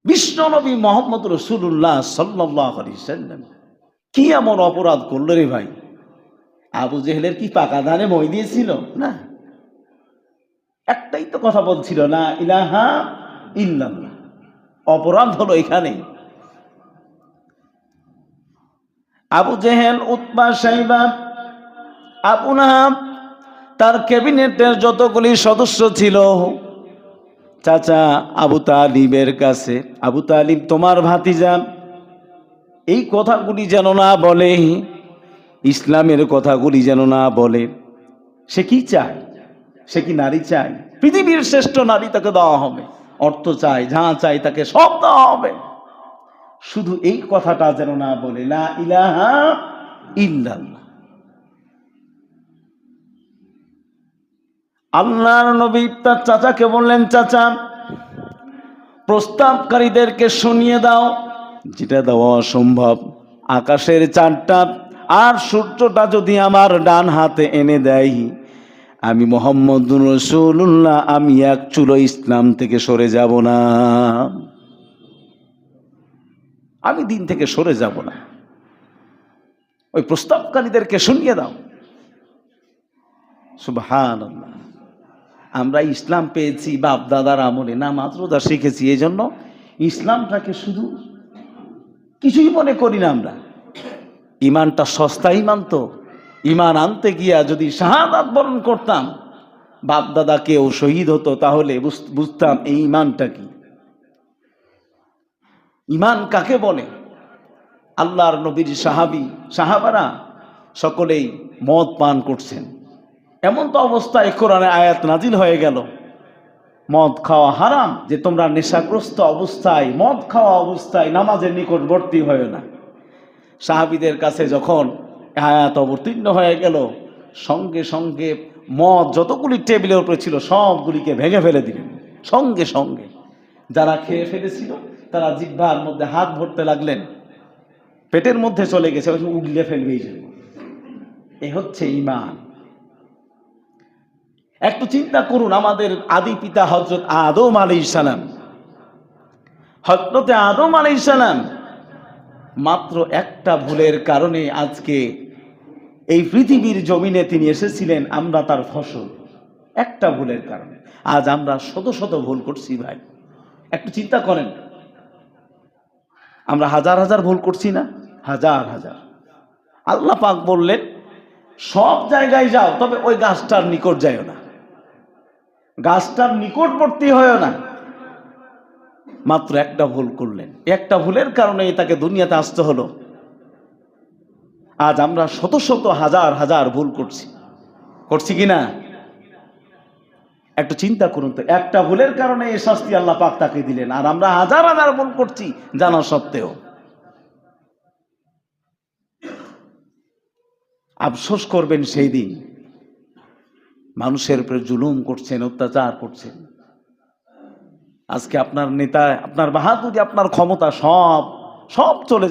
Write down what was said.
বিশ্বনবী মুহাম্মদ রাসূলুল্লাহ সাল্লাল্লাহু আলাইহি সাল্লাম কি এমন অপরাধ করলো রে ভাই? আবু জেহেলের কি পাকা ধানে মই দিয়েছিল? না, একটাই তো কথা বলছিল, লা ইলাহা ইল্লাল্লাহ। অপরাধ হলো এখানে। আবু জেহেল, উতবা, শাইবা, আবু লাহাব, তার ক্যাবিনেটের যতগুলি সদস্য ছিল, চাচা আবু তালিবের কাছে, আবু তালিব তোমার ভাতিজা, এই কথাগুলি যেন না বলে, ইসলামের কথাগুলি যেন না বলে। সে কি চায়? সে কি নারী চায়? পৃথিবীর শ্রেষ্ঠ নারী তাকে দেওয়া হবে, অর্থ চাই, যা চাই তাকে সব দেওয়া হবে, শুধু এই কথাটা যেন না বলে, লা ইলাহা ইল্লাল্লাহ। আল্লাহর নবী তার চাচাকে বললেন, চাচা প্রস্তাবকারীদেরকে শুনিয়ে দাও, যেটা দেওয়া অসম্ভব, আকাশের চাঁদটা আর সূর্যটা যদি আমার ডান হাতে এনে দেয়, আমি মুহাম্মদুর রাসূলুল্লাহ আমি এক চুলো ইসলাম থেকে সরে যাব না, আমি দিন থেকে সরে যাব না। ওই প্রস্তাবকারীদেরকে শুনিয়ে দাও। সুবহানাল্লাহ। আমরা ইসলাম পেয়েছি বাপ দাদার আমলে, নামাজ রোজা শিখেছি, এই জন্য ইসলামটাকে শুধু কিছুই মনে করি না আমরা। ইমানটা সস্তা ইমান তো। ইমান আনতে গিয়া যদি শাহাদাত বরণ করতাম, বাপ দাদা কেউ শহীদ হতো, তাহলে বুঝতাম এই ইমানটা কি, ইমান কাকে বলে। আল্লাহর নবীর সাহাবারা সকলেই মদ পান করছেন। এমন তো অবস্থায় কোরআনে আয়াত নাজিল হয়ে গেল, মদ খাওয়া হারাম, যে তোমরা নেশাগ্রস্ত অবস্থায়, মদ খাওয়া অবস্থায় নামাজের নিকটবর্তী হয় না। সাহাবীদের কাছে যখন আয়াত অবতীর্ণ হয়ে গেল, সঙ্গে সঙ্গে মদ যতগুলি টেবিলের উপরে ছিল সবগুলিকে ভেঙে ফেলে দিলেন। সঙ্গে সঙ্গে যারা খেয়ে ফেলেছিল তারা জিহ্বার মধ্যে হাত ভরতে লাগলেন, পেটের মধ্যে চলে গেছে, উগলে ফেলবে। এই হচ্ছে ঈমান। একটু চিন্তা করুন, আমাদের আদি পিতা হযরত আদম আলাইহিস সালাম, হযরত আদম আলাইহিস সালাম মাত্র একটা ভুলের কারণে আজকে এই পৃথিবীর জমিনে তিনি এসেছিলেন, আমরা তার ফসল। একটা ভুলের কারণে আজ আমরা শত শত ভুল করছি ভাই। একটু চিন্তা করেন, আমরা হাজার হাজার ভুল করছি না? হাজার হাজার। আল্লাহ পাক বললেন, সব জায়গায় যাও, তবে ওই গাছটার নিকট যাও না, গাছটার নিকটবর্তী হয় না। মাত্র একটা ভুল করলেন, একটা ভুলের কারণে তাকে দুনিয়াতে আসতে হলো। আজ আমরা শত শত হাজার হাজার ভুল করছি কিনা? একটু চিন্তা করুন তো, একটা ভুলের কারণে এই শাস্তি আল্লাহ পাক তাকে দিলেন, আর আমরা হাজার হাজার ভুল করছি জানা সত্ত্বেও। আফসোস করবেন সেই দিন, মানুষের উপরে জুলুম করছেন, অত্যাচার করছেন। আজকে আপনার নেতা, আপনার বাহাদুরি, আপনার ক্ষমতা সব চলে